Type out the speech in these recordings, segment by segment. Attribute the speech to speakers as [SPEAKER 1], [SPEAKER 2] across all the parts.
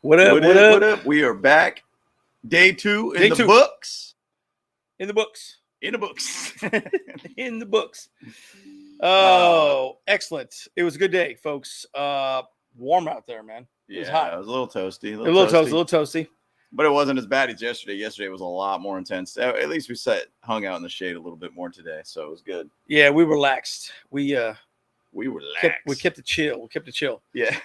[SPEAKER 1] What up?
[SPEAKER 2] What up? What up? We are back. Day two in the books.
[SPEAKER 1] In the books.
[SPEAKER 2] In the books.
[SPEAKER 1] In the books. Oh, excellent. It was a good day, folks. Warm out there, man. It was hot.
[SPEAKER 2] It was a little toasty.
[SPEAKER 1] A little toasty.
[SPEAKER 2] But it wasn't as bad as yesterday. Yesterday was a lot more intense. At least we hung out in the shade a little bit more today, so it was good.
[SPEAKER 1] Yeah, we relaxed. We
[SPEAKER 2] relaxed.
[SPEAKER 1] We kept it chill.
[SPEAKER 2] Yeah.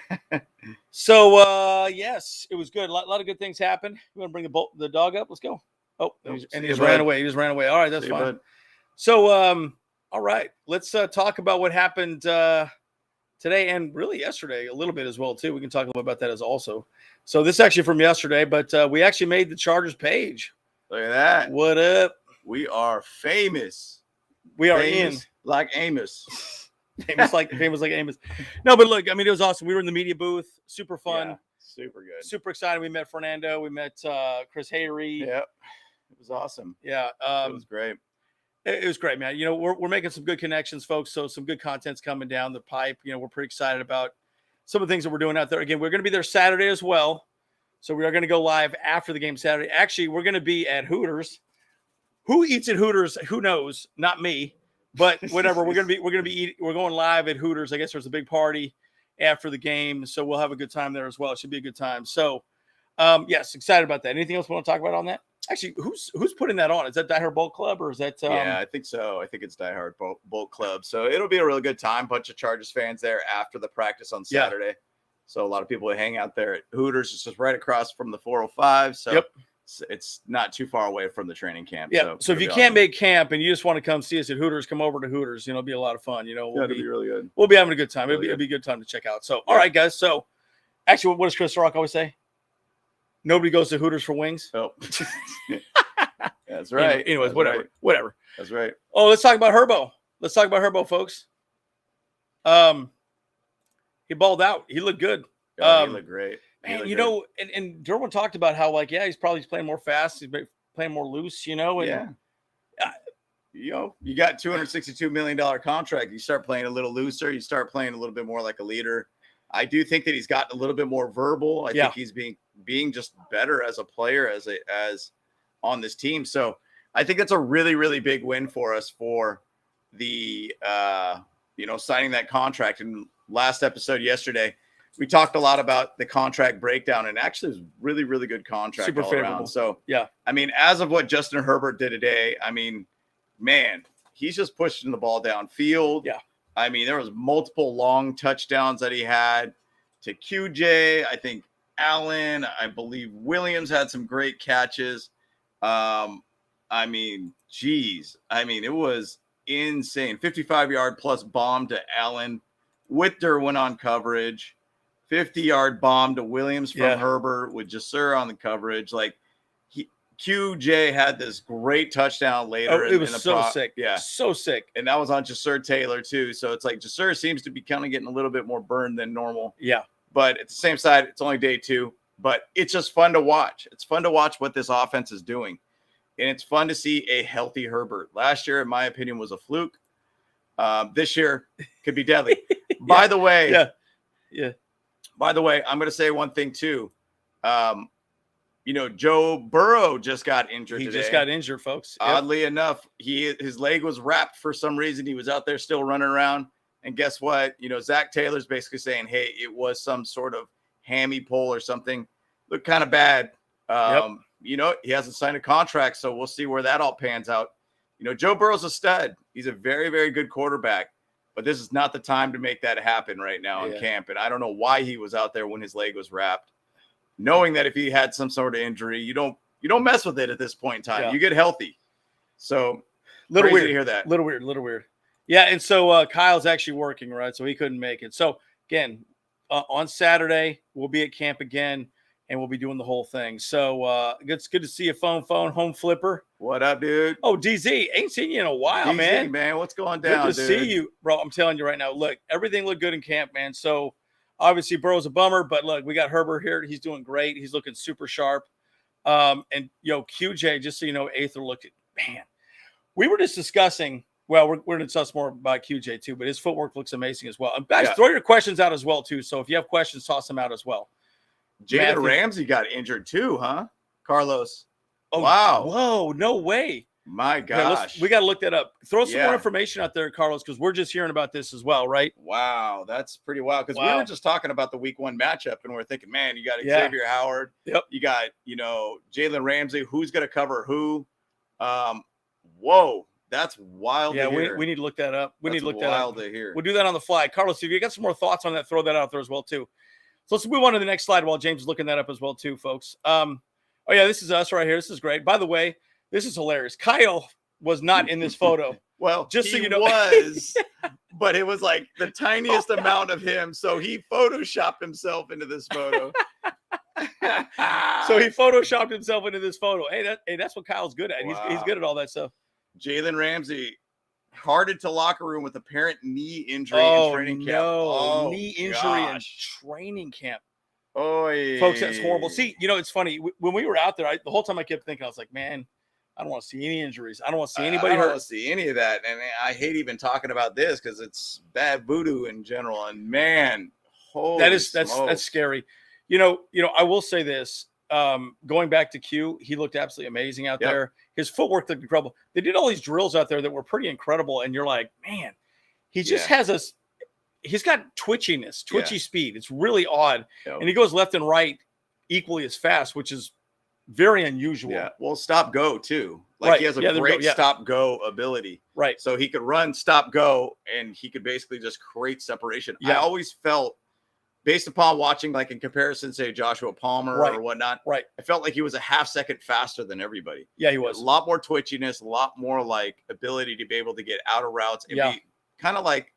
[SPEAKER 1] So yes, it was good. A lot of good things happened. You want to bring the dog up? Let's go. Oh, and he just ran away. He just ran away. All right, that's fine. Bud. So all right, let's talk about what happened today and really yesterday a little bit as well too. We can talk a little about that as also. So this is actually from yesterday, but we actually made the Chargers page.
[SPEAKER 2] Look at that.
[SPEAKER 1] What up?
[SPEAKER 2] We are famous.
[SPEAKER 1] We are famous
[SPEAKER 2] like Amos.
[SPEAKER 1] famous like Amos. No, but look, I mean, it was awesome. We were in the media booth. Super fun.
[SPEAKER 2] Yeah, super good.
[SPEAKER 1] Super excited. We met Fernando. We met Chris Hayrie.
[SPEAKER 2] Yep. It was awesome.
[SPEAKER 1] Yeah.
[SPEAKER 2] It was great.
[SPEAKER 1] It was great, man. You know, we're making some good connections, folks. So some good content's coming down the pipe. You know, we're pretty excited about some of the things that we're doing out there. Again, we're going to be there Saturday as well. So we are going to go live after the game Saturday. Actually, we're going to be at Hooters. Who eats at Hooters? Who knows? Not me, but whatever. We're going live at Hooters. I guess there's a big party after the game, so we'll have a good time there as well. It should be a good time. So, yes, excited about that. Anything else we want to talk about on that? Actually, who's putting that on? Is that Die Hard Bolt Club or is that?
[SPEAKER 2] Yeah, I think so. I think it's Die Hard Bolt Club. So it'll be a really good time. Bunch of Chargers fans there after the practice on Saturday. Yeah. So a lot of people will hang out there at Hooters. It's just right across from the 405. So it's not too far away from the training camp.
[SPEAKER 1] Yeah. So if you can't make camp and you just want to come see us at Hooters, come over to Hooters. You know, it'll be a lot of fun. You know,
[SPEAKER 2] it'll be really good.
[SPEAKER 1] We'll be having a good time. It'll be a good time to check out. So, all right, guys. So actually, what does Chris Rock always say? Nobody goes to Hooters for wings.
[SPEAKER 2] Oh, that's right.
[SPEAKER 1] Anyways,
[SPEAKER 2] that's
[SPEAKER 1] whatever.
[SPEAKER 2] That's right.
[SPEAKER 1] Oh, let's talk about Herbo. Folks. He balled out. He looked good.
[SPEAKER 2] He looked great.
[SPEAKER 1] Man, you know, and Derwin talked about how, like, he's playing more fast. He's playing more loose, you know. And,
[SPEAKER 2] you know, you got $262 million contract. You start playing a little looser. You start playing a little bit more like a leader. I do think that he's gotten a little bit more verbal. I think he's being just better as a player, as on this team. So I think that's a really, really big win for us for the, signing that contract. And last episode yesterday, we talked a lot about the contract breakdown, and actually it was really, really good contract
[SPEAKER 1] super
[SPEAKER 2] all
[SPEAKER 1] favorable.
[SPEAKER 2] Around. So,
[SPEAKER 1] yeah,
[SPEAKER 2] I mean, as of what Justin Herbert did today, I mean, man, he's just pushing the ball downfield.
[SPEAKER 1] Yeah.
[SPEAKER 2] I mean, there was multiple long touchdowns that he had to QJ. I think Allen, I believe Williams had some great catches. I mean, geez. I mean, it was insane. 55-yard plus bomb to Allen with Derwin on coverage. 50-yard bomb to Williams from Herbert with Jasur on the coverage. Like, QJ had this great touchdown later.
[SPEAKER 1] It was so sick.
[SPEAKER 2] Yeah.
[SPEAKER 1] So sick.
[SPEAKER 2] And that was on Jasur Taylor, too. So it's like Jasur seems to be kind of getting a little bit more burned than normal.
[SPEAKER 1] Yeah.
[SPEAKER 2] But at the same side, it's only day 2. But it's just fun to watch. It's fun to watch what this offense is doing. And it's fun to see a healthy Herbert. Last year, in my opinion, was a fluke. This year could be deadly. By the way, By the way, I'm going to say one thing too. Joe Burrow just got injured.
[SPEAKER 1] He just got injured, folks.
[SPEAKER 2] Oddly enough, his leg was wrapped for some reason. He was out there still running around. And guess what? Zach Taylor's basically saying, hey, it was some sort of hammy pull or something. Looked kind of bad. He hasn't signed a contract, so we'll see where that all pans out. Joe Burrow's a stud. He's a very, very good quarterback. But this is not the time to make that happen right now in camp. And I don't know why he was out there when his leg was wrapped, knowing that if he had some sort of injury, you don't mess with it at this point in time. Yeah. You get healthy. So
[SPEAKER 1] little weird
[SPEAKER 2] to hear that.
[SPEAKER 1] Little weird. Yeah, and so Kyle's actually working, right? So he couldn't make it. So again, on Saturday we'll be at camp again, and we'll be doing the whole thing. So it's good to see you, phone home flipper.
[SPEAKER 2] What up, dude?
[SPEAKER 1] Oh, DZ, ain't seen you in a while,
[SPEAKER 2] DZ, man. What's going down,
[SPEAKER 1] good to see you, bro. I'm telling you right now. Look, everything looked good in camp, man. So obviously Burrow's a bummer, but look, we got Herbert here. He's doing great. He's looking super sharp. And QJ, just so you know, Aether looked at, man. We were just discussing. Well, we're going to discuss more about QJ too, but his footwork looks amazing as well. And guys, throw your questions out as well too. So if you have questions, toss them out as well.
[SPEAKER 2] Jalen Ramsey got injured too, huh? Carlos.
[SPEAKER 1] Oh,
[SPEAKER 2] wow.
[SPEAKER 1] Whoa, no way.
[SPEAKER 2] My gosh.
[SPEAKER 1] Okay, we got to look that up. Throw some more information out there, Carlos, because we're just hearing about this as well, right?
[SPEAKER 2] Wow, that's pretty wild. Because we were just talking about the week 1 matchup, and we're thinking, man, you got Xavier Howard.
[SPEAKER 1] Yep.
[SPEAKER 2] You got, Jalen Ramsey. Who's going to cover who? Whoa, that's wild to hear.
[SPEAKER 1] We need to look that up. We need to look that up.
[SPEAKER 2] Wild to hear.
[SPEAKER 1] We'll do that on the fly. Carlos, if you got some more thoughts on that, throw that out there as well, too. So let's move on to the next slide while James is looking that up as well, too, folks. Oh, yeah, this is us right here. This is great. By the way, this is hilarious. Kyle was not in this photo.
[SPEAKER 2] Well,
[SPEAKER 1] just so you know,
[SPEAKER 2] was, but it was like the tiniest amount of him. So he photoshopped himself into this photo.
[SPEAKER 1] So he photoshopped himself into this photo. Hey, that's what Kyle's good at. Wow. He's good at all that stuff.
[SPEAKER 2] Jalen Ramsey carted to locker room with apparent knee injury in training camp.
[SPEAKER 1] Oh, knee injury in training camp. Folks, that's horrible. See, it's funny. When we were out there, the whole time I kept thinking, I was like, man, I don't want to see any injuries. I don't want to see anybody hurt.
[SPEAKER 2] I don't want to see any of that. And I hate even talking about this because it's bad voodoo in general. And man,
[SPEAKER 1] that's scary. I will say this. Going back to Q, he looked absolutely amazing out there. His footwork looked incredible. They did all these drills out there that were pretty incredible. And you're like, man, he just has he's got twitchy speed. It's really odd. And he goes left and right equally as fast, which is very unusual.
[SPEAKER 2] Yeah. Well, stop go too. He has a great stop go ability.
[SPEAKER 1] Right.
[SPEAKER 2] So he could run stop go and he could basically just create separation. Yeah. I always felt, based upon watching, like in comparison, say Joshua Palmer or whatnot, I felt like he was a half second faster than everybody.
[SPEAKER 1] Yeah, he was.
[SPEAKER 2] A lot more twitchiness, a lot more like ability to be able to get out of routes and be kind of like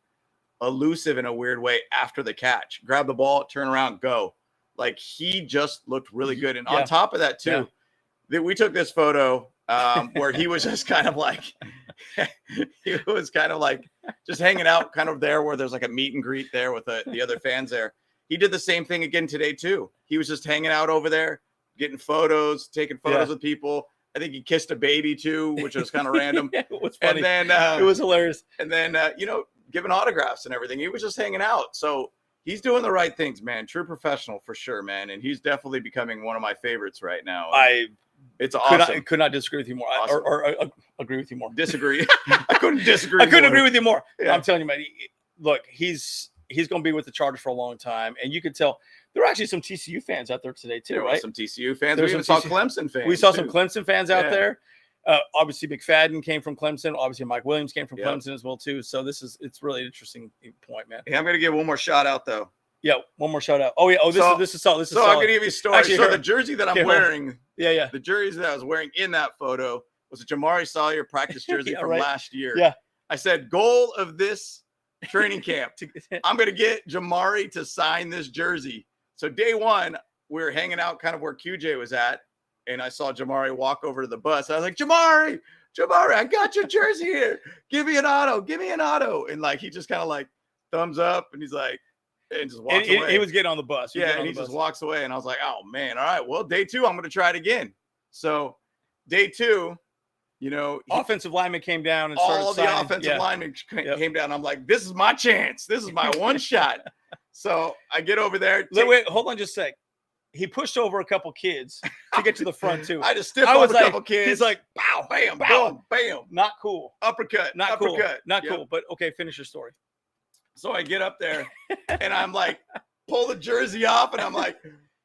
[SPEAKER 2] elusive in a weird way after the catch. Grab the ball, turn around, go. Like he just looked really good. And on top of that too, that we took this photo where he was just kind of like, he was kind of like just hanging out kind of there where there's like a meet and greet there with the other fans there. He did the same thing again today too. He was just hanging out over there, getting photos, taking photos with people. I think he kissed a baby too, which was kind of random.
[SPEAKER 1] It was funny.
[SPEAKER 2] And then
[SPEAKER 1] it was hilarious.
[SPEAKER 2] And then giving autographs and everything. He was just hanging out. So he's doing the right things, man. True professional for sure, man. And he's definitely becoming one of my favorites right now. It's awesome.
[SPEAKER 1] Could not disagree with you more,
[SPEAKER 2] awesome.
[SPEAKER 1] or agree with you more.
[SPEAKER 2] Disagree. I couldn't disagree.
[SPEAKER 1] I couldn't agree with you more.
[SPEAKER 2] Yeah.
[SPEAKER 1] I'm telling you, man. Look, he's going to be with the Chargers for a long time, and you could tell there were actually some TCU fans out there today too, right?
[SPEAKER 2] Some TCU fans. We even saw Clemson fans.
[SPEAKER 1] We saw some Clemson fans out there. Obviously, McFadden came from Clemson. Obviously, Mike Williams came from Clemson as well too. So it's really an interesting point, man.
[SPEAKER 2] Hey, I'm going to give one more shout out though.
[SPEAKER 1] Yeah, one more shout out. Oh yeah. Oh, this is solid.
[SPEAKER 2] So I'm gonna give you a story.
[SPEAKER 1] Actually,
[SPEAKER 2] so the jersey that I'm wearing,
[SPEAKER 1] the
[SPEAKER 2] jersey that I was wearing in that photo was a Jamari Sawyer practice jersey from last year.
[SPEAKER 1] Yeah.
[SPEAKER 2] I said, goal of this training camp, I'm gonna get Jamari to sign this jersey. So day one, we were hanging out kind of where QJ was at, and I saw Jamari walk over to the bus. I was like, Jamari, I got your jersey here. Give me an auto. And like he just kind of like thumbs up, and he's like. And just walks away.
[SPEAKER 1] He was getting on the bus.
[SPEAKER 2] And he just walks away. And I was like, oh, man. All right. Well, day 2, I'm going to try it again. So day 2,
[SPEAKER 1] offensive lineman came down and
[SPEAKER 2] all
[SPEAKER 1] started
[SPEAKER 2] the offensive linemen came down. I'm like, this is my chance. This is my one shot. So I get over there.
[SPEAKER 1] Wait, hold on just a sec. He pushed over a couple kids to get to the front, too.
[SPEAKER 2] I just stiff-armed a couple kids.
[SPEAKER 1] He's like, pow,
[SPEAKER 2] bam,
[SPEAKER 1] pow,
[SPEAKER 2] bam.
[SPEAKER 1] Not cool.
[SPEAKER 2] Uppercut.
[SPEAKER 1] Not cool. But, okay, finish your story.
[SPEAKER 2] So I get up there and I'm like, pull the jersey off and I'm like,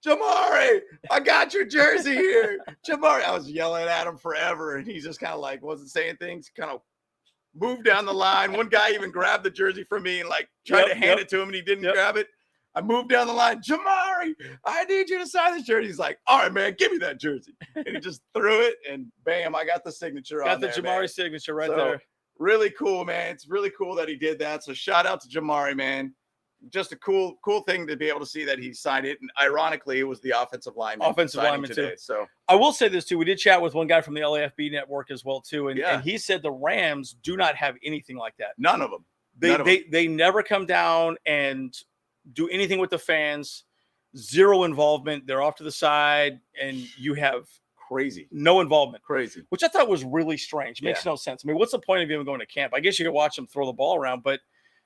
[SPEAKER 2] Jamari, I got your jersey here. Jamari, I was yelling at him forever and he just kind of like wasn't saying things, kind of moved down the line. One guy even grabbed the jersey from me and like tried to hand it to him and he didn't grab it. I moved down the line, Jamari, I need you to sign this jersey. He's like, all right, man, give me that jersey. And he just threw it and bam, I got the signature on there.
[SPEAKER 1] Got the Jamari signature right there.
[SPEAKER 2] Really cool, man. It's really cool that he did that. So shout out to Jamari, man. Just a cool thing to be able to see that he signed it. And ironically, it was the offensive lineman today.
[SPEAKER 1] Too.
[SPEAKER 2] So
[SPEAKER 1] I will say this too. We did chat with one guy from the LAFB network as well too, and he said the Rams do not have anything like that.
[SPEAKER 2] None of them.
[SPEAKER 1] They never come down and do anything with the fans. Zero involvement. They're off to the side, and you have.
[SPEAKER 2] Crazy.
[SPEAKER 1] No involvement.
[SPEAKER 2] Crazy.
[SPEAKER 1] Which I thought was really strange. Makes no sense. I mean, what's the point of even going to camp? I guess you could watch them throw the ball around, but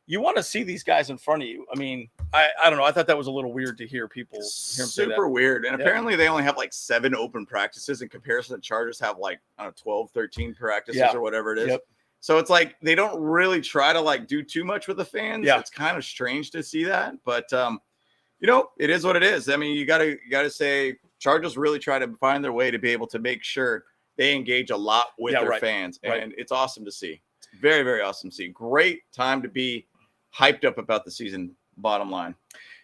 [SPEAKER 1] you want to see these guys in front of you. I mean, I don't know. I thought that was a little weird to hear people hear him say that.
[SPEAKER 2] Super weird. And apparently they only have like 7 open practices in comparison to Chargers have like, I don't know, 12, 13 practices or whatever it is.
[SPEAKER 1] Yep.
[SPEAKER 2] So it's like they don't really try to like do too much with the fans.
[SPEAKER 1] Yeah.
[SPEAKER 2] It's kind of strange to see that, but you know, it is what it is. I mean, you gotta say Chargers really try to find their way to be able to make sure they engage a lot with their fans, and it's awesome to see. It's very, very awesome to see. Great time to be hyped up about the season. Bottom line.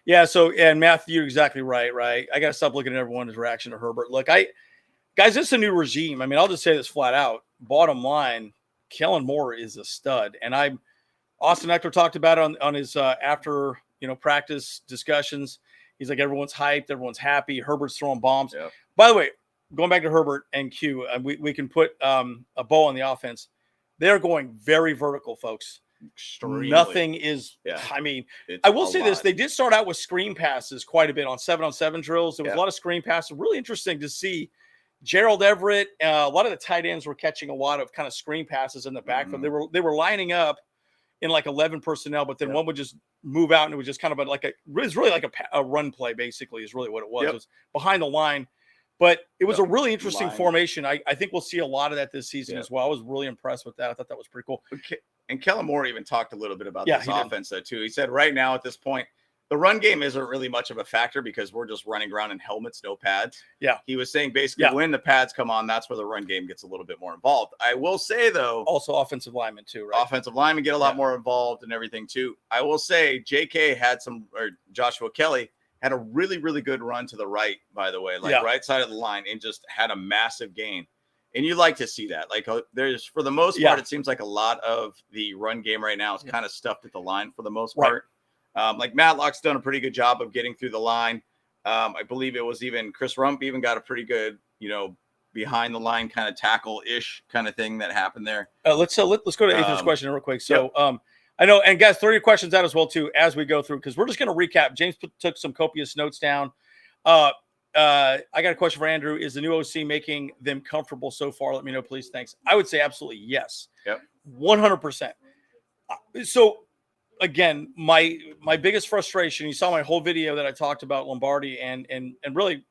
[SPEAKER 1] Yeah. So, and Matthew, you're exactly right. Right. I got to stop looking at everyone's reaction to Herbert. Look, guys, this is a new regime. I mean, I'll just say this flat out. Bottom line, Kellen Moore is a stud, and Austin Eckler talked about it on his after practice discussions. He's like, everyone's hyped, everyone's happy. Herbert's throwing bombs.
[SPEAKER 2] Yep.
[SPEAKER 1] By the way, going back to Herbert and Q, we can put a bow on the offense. They're going very vertical, folks.
[SPEAKER 2] Extremely.
[SPEAKER 1] Nothing is.
[SPEAKER 2] Yeah.
[SPEAKER 1] I mean,
[SPEAKER 2] It's
[SPEAKER 1] I will say
[SPEAKER 2] lot.
[SPEAKER 1] this: they did start out with screen passes quite a bit on 7-on-7 drills. There was a lot of screen passes. Really interesting to see. Gerald Everett, a lot of the tight ends were catching a lot of kind of screen passes in the backfield. They were lining up in like 11 personnel, but then one would just move out and it was just kind of it was really like a run play, basically, is really what it was. It was behind the line. But it was a really interesting formation. I think we'll see a lot of that this season as well. I was really impressed with that. I thought that was pretty cool.
[SPEAKER 2] Okay. And Kellen Moore even talked a little bit about this offense, though, too. He said right now at this point, the run game isn't really much of a factor because we're just running around in helmets, no pads. Yeah. He was saying basically when the pads come on, that's where the run game gets a little bit more involved. I will say, though.
[SPEAKER 1] Also offensive linemen, too, right?
[SPEAKER 2] Offensive linemen get a lot more involved and everything, too. I will say JK or Joshua Kelly had a really, really good run to the right, by the way, right side of the line, and just had a massive gain. And you like to see that. Like there's, for the most part, it seems like a lot of the run game right now is kind of stuffed at the line for the most part. Like Matlock's done a pretty good job of getting through the line. I believe it was even Chris Rump even got a pretty good, behind the line kind of tackle-ish kind of thing that happened there.
[SPEAKER 1] Let's go to Ethan's question real quick. So I know, and guys, throw your questions out as well too as we go through, because we're just going to recap. James took some copious notes down. I got a question for Andrew. Is the new OC making them comfortable so far? Let me know, please. Thanks. I would say absolutely yes. Yep. 100%. So again, my biggest frustration, you saw my whole video that I talked about Lombardi and really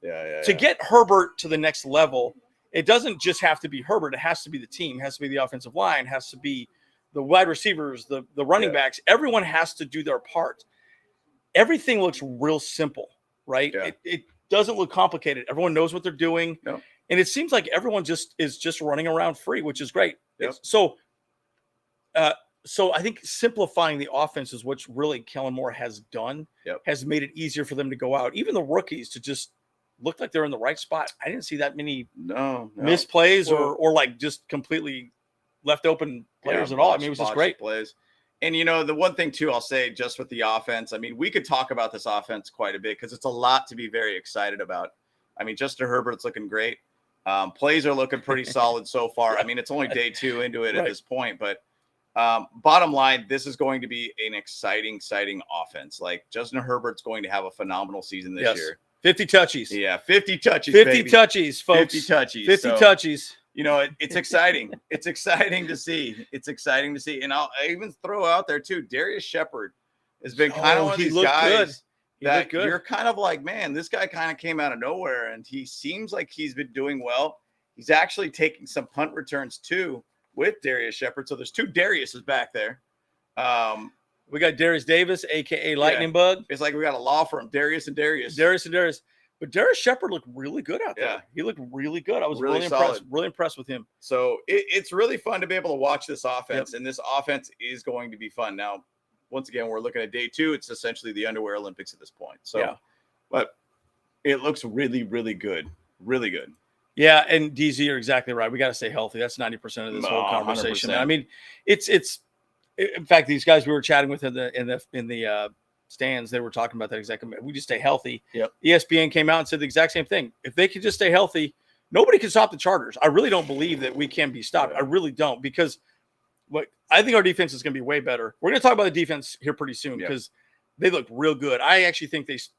[SPEAKER 1] to get Herbert to the next level, it doesn't just have to be Herbert. It has to be the team. It has to be the offensive line. It has to be the wide receivers, the running backs. Everyone has to do their part. Everything looks real simple, right? Yeah. It doesn't look complicated. Everyone knows what they're doing. Yep. And it seems like everyone is just running around free, which is great. Yep. So I think simplifying the offense is what really Kellen Moore has done, has made it easier for them to go out. Even the rookies to just look like they're in the right spot. I didn't see that many misplays or like just completely left open players at all. I mean, it was just great
[SPEAKER 2] plays. And, the one thing, too, I'll say just with the offense, I mean, we could talk about this offense quite a bit because it's a lot to be very excited about. I mean, Justin Herbert's looking great. Plays are looking pretty solid so far. I mean, it's only day 2 into it at this point. But bottom line, this is going to be an exciting offense. Like, Justin Herbert's going to have a phenomenal season this year.
[SPEAKER 1] 50 touchies.
[SPEAKER 2] Yeah, 50 touches,
[SPEAKER 1] 50 touches, folks.
[SPEAKER 2] 50 touches.
[SPEAKER 1] 50 touches.
[SPEAKER 2] It's exciting. It's exciting to see. It's exciting to see. And I even throw out there, too, Darius Shepherd has been kind of one of these guys that you're kind of like, man, this guy kind of came out of nowhere, and he seems like he's been doing well. He's actually taking some punt returns, too, with Darius Shepherd. So there's 2 Dariuses back there.
[SPEAKER 1] We got Darius Davis, a.k.a. Lightning Bug.
[SPEAKER 2] It's like we got a law firm, Darius and Darius.
[SPEAKER 1] But Darius Shepherd looked really good out there. Yeah. He looked really good. I was really impressed with him.
[SPEAKER 2] So it's really fun to be able to watch this offense, and this offense is going to be fun. Now, once again, we're looking at day 2. It's essentially the underwear Olympics at this point. So, but it looks really, really good. Really good.
[SPEAKER 1] Yeah, and DZ, you're exactly right. We got to stay healthy. That's 90% of this whole conversation. 100%. I mean, it's in fact, these guys we were chatting with in the stands, they were talking about that exactly. We just stay healthy. Yep. ESPN came out and said the exact same thing. If they could just stay healthy, nobody can stop the Chargers. I really don't believe that we can be stopped. I really don't, because I think our defense is going to be way better. We're going to talk about the defense here pretty soon because they look real good. I actually think they took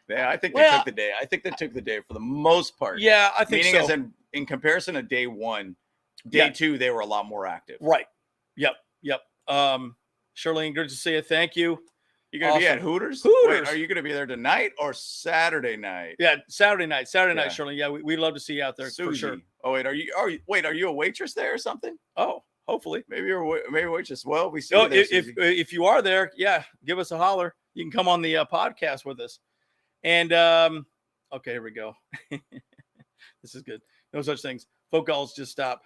[SPEAKER 1] the day. I think they took the day for the most part. Yeah, I think so. Meaning as in comparison to day 1, day 2, they were a lot more active. Right. Yep. Charlene, good to see you. Thank you.
[SPEAKER 2] You're going to be
[SPEAKER 1] Awesome.
[SPEAKER 2] at Hooters?
[SPEAKER 1] Hooters.
[SPEAKER 2] Wait, are you going to be there tonight or Saturday night?
[SPEAKER 1] Yeah, Saturday night,
[SPEAKER 2] Yeah.
[SPEAKER 1] Charlene. Yeah, we'd love to see you out there for sure.
[SPEAKER 2] Susie. Oh, wait, are you a waitress there or something?
[SPEAKER 1] Oh, hopefully.
[SPEAKER 2] Maybe you're a waitress. Well, we see
[SPEAKER 1] No,
[SPEAKER 2] you there,
[SPEAKER 1] if you are there, yeah, give us a holler. You can come on the podcast with us. And okay, here we go. This is good. No such things. Folk calls just stop.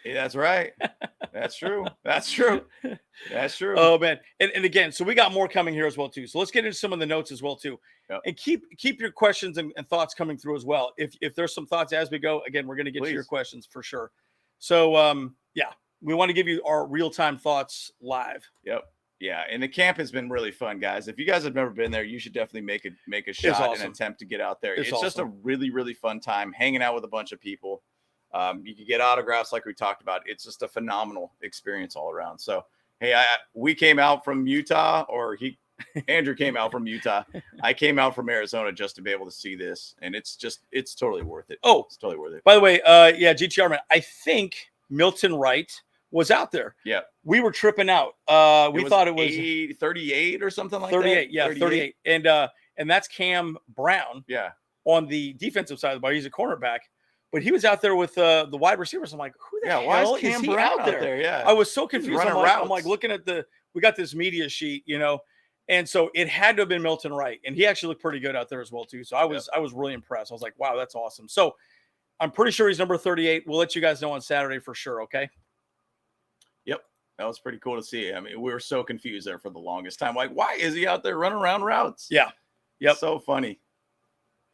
[SPEAKER 2] Yeah, that's right. That's true. That's true. That's true.
[SPEAKER 1] Oh man. And again, so we got more coming here as well too. So let's get into some of the notes as well too.
[SPEAKER 2] Yep.
[SPEAKER 1] And keep your questions and thoughts coming through as well. If there's some thoughts as we go, again, we're going to get to your questions for sure. So yeah, we want to give you our real-time thoughts live.
[SPEAKER 2] Yep. Yeah, and the camp has been really fun, guys. If you guys have never been there, you should definitely make a shot and attempt to get out there. It's just a really, really fun time hanging out with a bunch of people. You can get autographs like we talked about. It's just a phenomenal experience all around. So, hey, we came out from Utah, or Andrew came out from Utah. I came out from Arizona just to be able to see this, and it's totally worth it.
[SPEAKER 1] Oh,
[SPEAKER 2] it's totally worth it.
[SPEAKER 1] By the way, yeah, GTR man, I think Milton Wright was out there.
[SPEAKER 2] Yeah.
[SPEAKER 1] We were tripping out. We thought it was
[SPEAKER 2] 38 or something like
[SPEAKER 1] 38,
[SPEAKER 2] that.
[SPEAKER 1] Yeah, 38. And that's Cam Brown.
[SPEAKER 2] Yeah.
[SPEAKER 1] On the defensive side of the ball. He's a cornerback. But he was out there with the wide receivers. I'm like, who the hell is Cam Brown out there?
[SPEAKER 2] Yeah.
[SPEAKER 1] I was so confused. I'm like looking at we got this media sheet, and so it had to have been Milton Wright. And he actually looked pretty good out there as well, too. So I was really impressed. I was like, wow, that's awesome. So I'm pretty sure he's number 38. We'll let you guys know on Saturday for sure, okay?
[SPEAKER 2] Yep. That was pretty cool to see. I mean, we were so confused there for the longest time. Like, why is he out there running around routes?
[SPEAKER 1] Yeah. Yep.
[SPEAKER 2] So funny.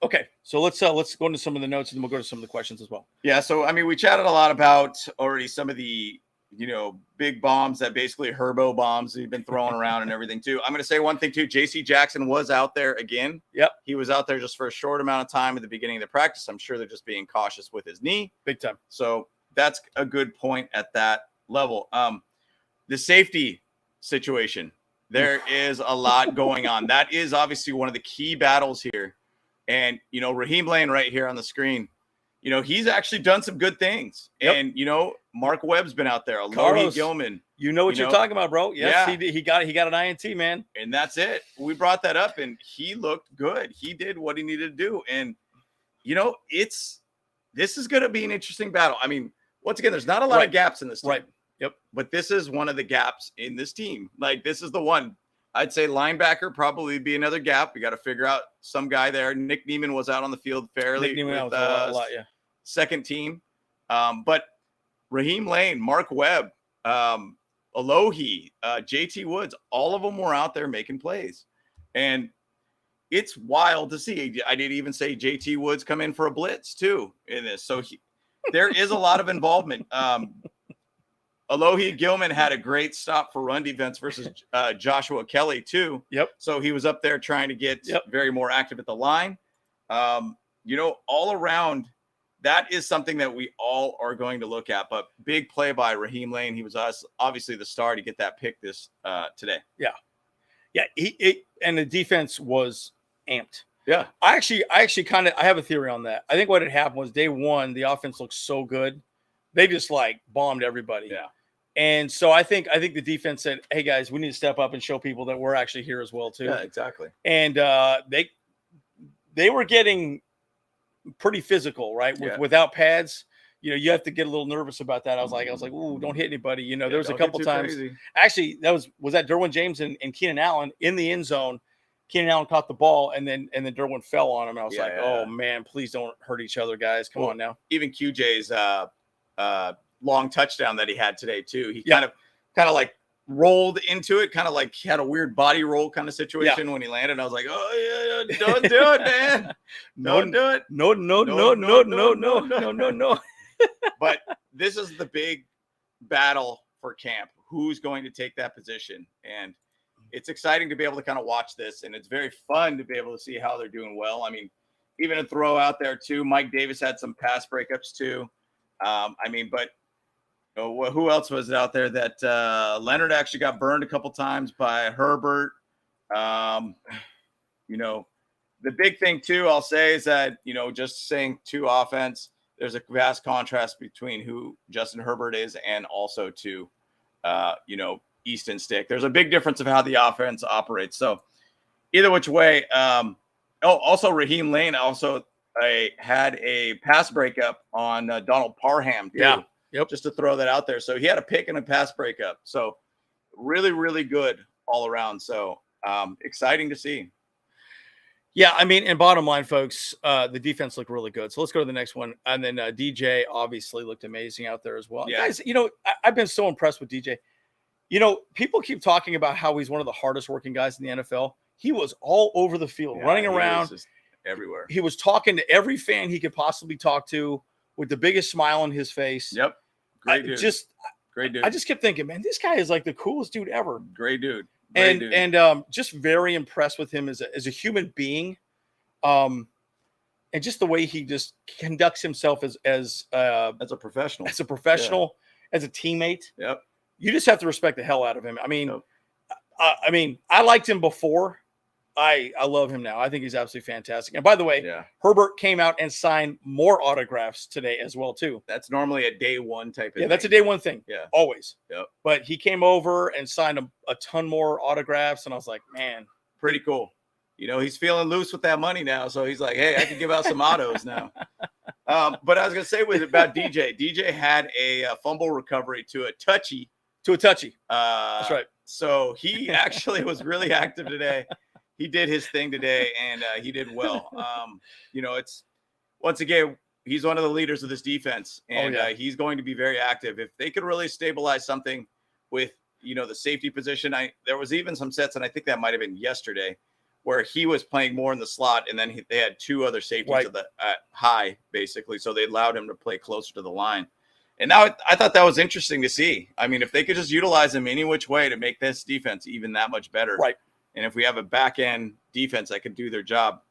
[SPEAKER 1] Okay, so let's go into some of the notes, and then we'll go to some of the questions as well.
[SPEAKER 2] Yeah, so I mean, we chatted a lot about already some of the big bombs that basically Herbo bombs he's been throwing around and everything too. I'm going to say one thing too. J.C. Jackson was out there again.
[SPEAKER 1] Yep,
[SPEAKER 2] he was out there just for a short amount of time at the beginning of the practice. I'm sure they're just being cautious with his knee,
[SPEAKER 1] big time.
[SPEAKER 2] So that's a good point at that level. The safety situation, there is a lot going on. That is obviously one of the key battles here. And, Raheem Lane right here on the screen, he's actually done some good things. Yep. And, Mark Webb's been out there. Alohi Gilman.
[SPEAKER 1] You know what you're talking about, bro. Yes, yeah. He got an INT, man.
[SPEAKER 2] And that's it. We brought that up, and he looked good. He did what he needed to do. And, this is going to be an interesting battle. I mean, once again, there's not a lot of gaps in this team.
[SPEAKER 1] Right. Yep.
[SPEAKER 2] But this is one of the gaps in this team. Like, this is the one. I'd say linebacker probably be another gap. We got to figure out some guy there. Nick Neiman was out on the field fairly with
[SPEAKER 1] a lot, yeah.
[SPEAKER 2] Second team. But Raheem Lane, Mark Webb, Alohi, JT Woods, all of them were out there making plays. And it's wild to see. I didn't even say JT Woods come in for a blitz too in this. So there is a lot of involvement. Alohi Gilman had a great stop for run defense versus Joshua Kelly too.
[SPEAKER 1] Yep.
[SPEAKER 2] So he was up there trying to get very more active at the line. All around, that is something that we all are going to look at. But big play by Raheem Lane. He was obviously the star to get that pick this today.
[SPEAKER 1] Yeah. Yeah. And the defense was amped.
[SPEAKER 2] Yeah.
[SPEAKER 1] I actually kind of, I have a theory on that. I think what had happened was day one, the offense looked so good. They just bombed everybody.
[SPEAKER 2] Yeah.
[SPEAKER 1] And so I think the defense said, hey guys, we need to step up and show people that we're actually here as well too.
[SPEAKER 2] Yeah, exactly.
[SPEAKER 1] And they were getting pretty physical, right? Without pads, you have to get a little nervous about that. I was like, ooh, don't hit anybody. There was a couple times. Crazy. Actually, was that Derwin James and Keenan Allen in the end zone. Keenan Allen caught the ball and then Derwin fell on him. I was oh man, please don't hurt each other, guys. Come on now.
[SPEAKER 2] Even QJ's long touchdown that he had today too. He kind of like rolled into it, kind of like had a weird body roll kind of situation when he landed. I was like, oh yeah, don't do it, man. Don't do it.
[SPEAKER 1] No.
[SPEAKER 2] But this is the big battle for camp. Who's going to take that position? And it's exciting to be able to kind of watch this, and it's very fun to be able to see how they're doing well. I mean, even a throw out there too. Mike Davis had some pass breakups too. But who else was out there that Leonard actually got burned a couple times by Herbert? The big thing too, I'll say, is that, just saying to offense, there's a vast contrast between who Justin Herbert is and also to, Easton stick. There's a big difference of how the offense operates. So either which way. Also Raheem Lane also had a pass breakup on Donald Parham too.
[SPEAKER 1] Yeah. Yep.
[SPEAKER 2] Just to throw that out there. So he had a pick and a pass breakup. So really, really good all around. So exciting to see.
[SPEAKER 1] Yeah, I mean, and bottom line, folks, the defense looked really good. So let's go to the next one. And then DJ obviously looked amazing out there as well.
[SPEAKER 2] Yeah.
[SPEAKER 1] Guys, I've been so impressed with DJ. People keep talking about how he's one of the hardest working guys in the NFL. He was all over the field, running around.
[SPEAKER 2] Just everywhere.
[SPEAKER 1] He was talking to every fan he could possibly talk to with the biggest smile on his face.
[SPEAKER 2] Yep. Great dude. Great dude.
[SPEAKER 1] I just kept thinking, man, this guy is like the coolest dude ever.
[SPEAKER 2] Great dude.
[SPEAKER 1] And just very impressed with him as a human being, and just the way he just conducts himself as
[SPEAKER 2] a professional,
[SPEAKER 1] as a teammate.
[SPEAKER 2] Yep.
[SPEAKER 1] You just have to respect the hell out of him. I mean, I liked him before. I love him now. I think he's absolutely fantastic. And by the way, Herbert came out and signed more autographs today as well too.
[SPEAKER 2] That's normally a day one type of thing.
[SPEAKER 1] That's a day one thing.
[SPEAKER 2] Yeah.
[SPEAKER 1] Always.
[SPEAKER 2] Yep.
[SPEAKER 1] But he came over and signed a ton more autographs. And I was like, man.
[SPEAKER 2] Pretty cool. He's feeling loose with that money now. So he's like, hey, I can give out some autos now. But I was going to say about DJ. DJ had a fumble recovery to a touchy. That's
[SPEAKER 1] right.
[SPEAKER 2] So he actually was really active today. He did his thing today, and he did well. It's once again, he's one of the leaders of this defense, and he's going to be very active. If they could really stabilize something with, the safety position, there was even some sets, and I think that might have been yesterday, where he was playing more in the slot, and then they had two other safeties at high, basically, so they allowed him to play closer to the line. And now I thought that was interesting to see. I mean, if they could just utilize him any which way to make this defense even that much better.
[SPEAKER 1] Right.
[SPEAKER 2] And if we have a back-end defense that could do their job,